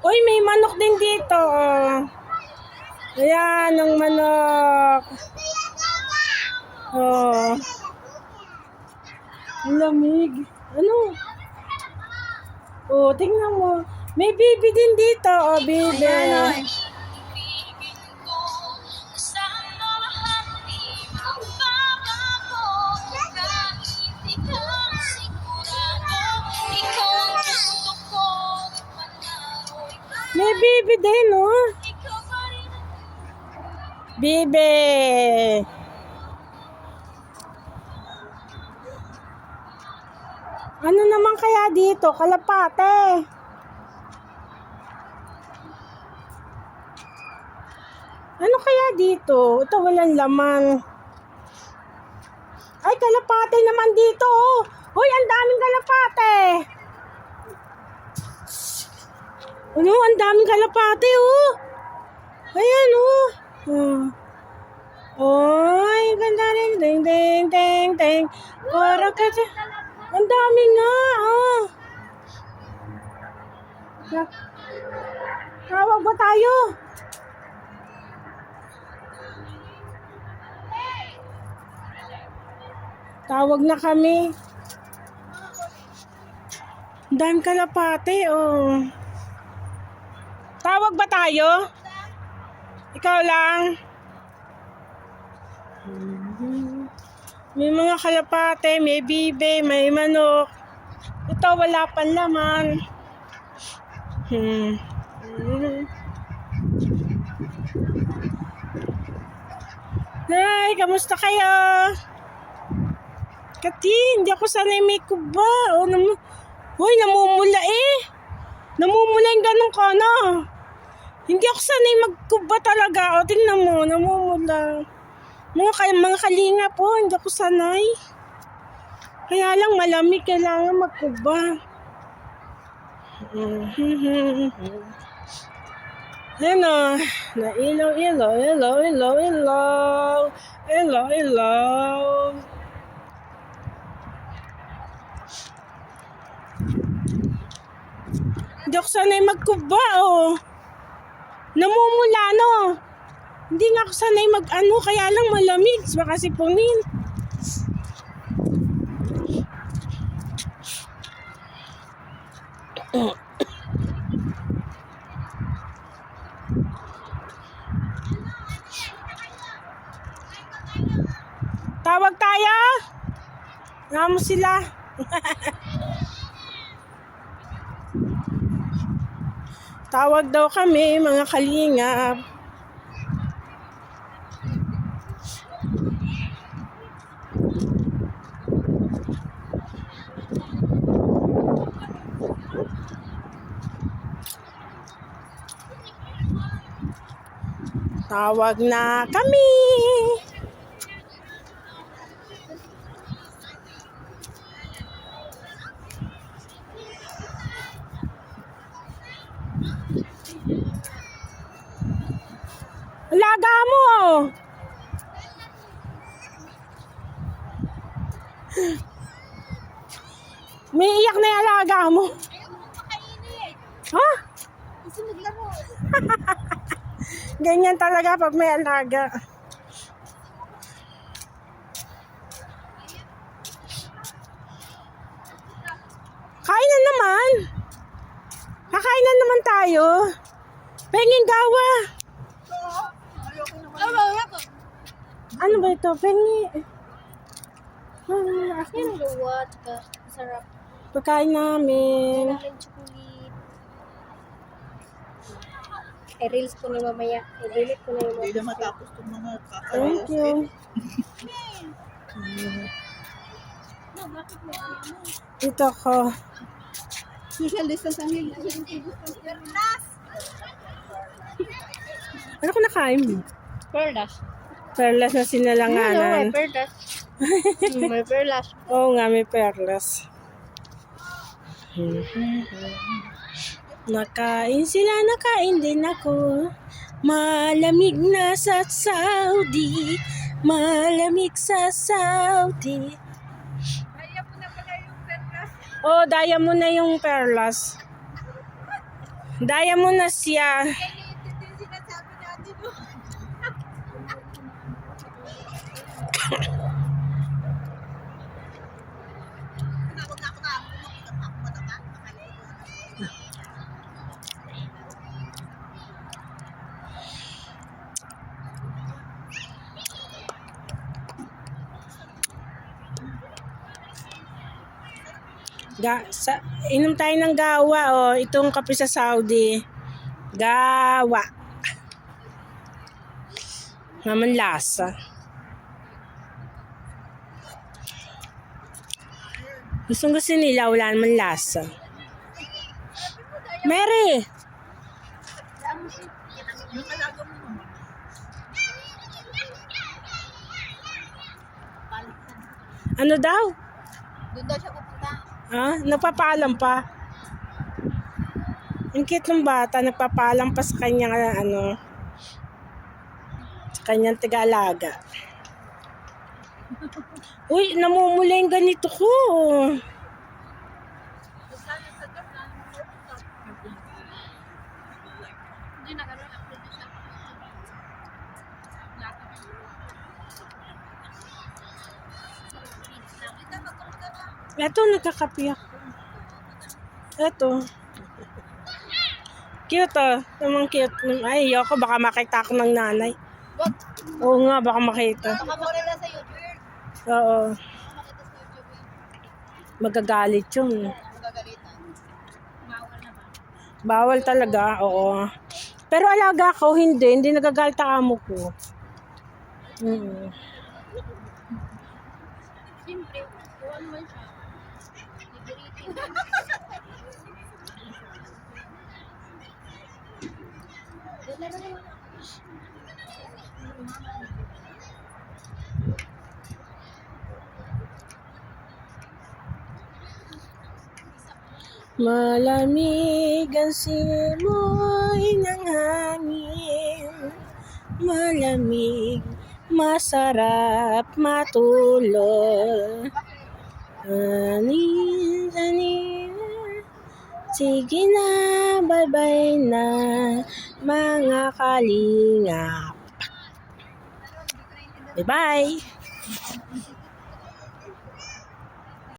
Uy, may manok din dito. Oh. Ayan, ang manok. Oh. Ang lamig. Ano? Oh, tingnan mo. May baby din dito. Oh, baby. Ayan, May baby din, oh. Baby. Ano naman kaya dito? Kalapate. Ano kaya dito? Ito walang laman. Ay, kalapate naman dito, oh. Hoy, ang daming kalapate. Ano? Ang daming kalapate, oh. Ayan, oh. Oy, ganda rin. Ding, ding, ding, ding. Para kasi. Ang dami nga, oh. Tawag ba tayo? Tawag na kami. Ang daming kalapate, oh. Tawag ba tayo? Ikaw lang. May mga kalapate, may bibe, may manok. Ito wala pang laman. Hi, kamusta kayo? Kati, hindi ako sanay may kuba. Hoy, namumula eh. Namumula yung ganun ka na. Hindi ako sanay magkuba talaga. O, tingnan mo, namumula. Mga kalinga po, hindi ako sanay. Kaya lang malamig, kailangan magkuba. Ayan o. Na ilaw, ilaw, ilaw, ilaw, ilaw. Ilaw, ilaw. Hindi ako sanay magkuba, oh. Namumula, no? Hindi nga ako sanay mag-ano, kaya lang malamig. Baka sipunin. Tawag tayo? Nga mo sila. Tawag daw kami, mga kalingap. Tawag na kami. Alaga mo. May iyak na yung alaga mo. Ha? Gusto maglaro. Ganyan talaga pag may alaga. Kain na naman. Kakain na naman tayo. Penging gawa. Ano ba ito? Pengi. Yan luwat ka. Sarap. Pagkain namin. Maraming chocolate. I-reels ko na mamaya. I-delete ko na yung Hindi na matapos itong mga Thank you. Dito ko. social distance ang hindi. Ano ko nakain mo? Perlas. Perlas na sinalanganan. May perlas. May perlas. Oo nga, may perlas. Nakain sila, nakain din ako. Malamig na sa Saudi. Malamig sa Saudi. Daya mo na pala yung perlas. Oh, daya mo na yung perlas. Daya mo na siya. Inom tayo ng gawa, oh. Itong kape sa Saudi. Gawa. Naman lasa. Gusto nila, wala naman lasa. Mary! Yung alaga mo naman. Ano daw? Doon daw siya pupunta. Ha? Nagpapaalam pa? Ang cute ng bata, nagpapaalam pa sa kanyang sa kanyang taga-alaga. Uy, namumula yung ganito ko. Hindi na gano'n. Upload na siya. Eto, nagkakape ako. Eto. Cute ah. Namang cute. Ay, ayoko. Baka makita ako ng nanay. Wag. Oo nga, baka makita. Baka makita sa YouTube. Oo. Baka makita sa YouTube. Magagalit yun. Magagalitan. Bawal na ba? Bawal talaga, oo. Pero alaga ko, hindi nagagalit ang amo ko. Siyempre, kuha naman siya. Nagiritin. Malamig ang simoy ng hangin. Malamig, masarap matulog. Anin. Sige na, bye-bye na, mga kalingap. Bye-bye!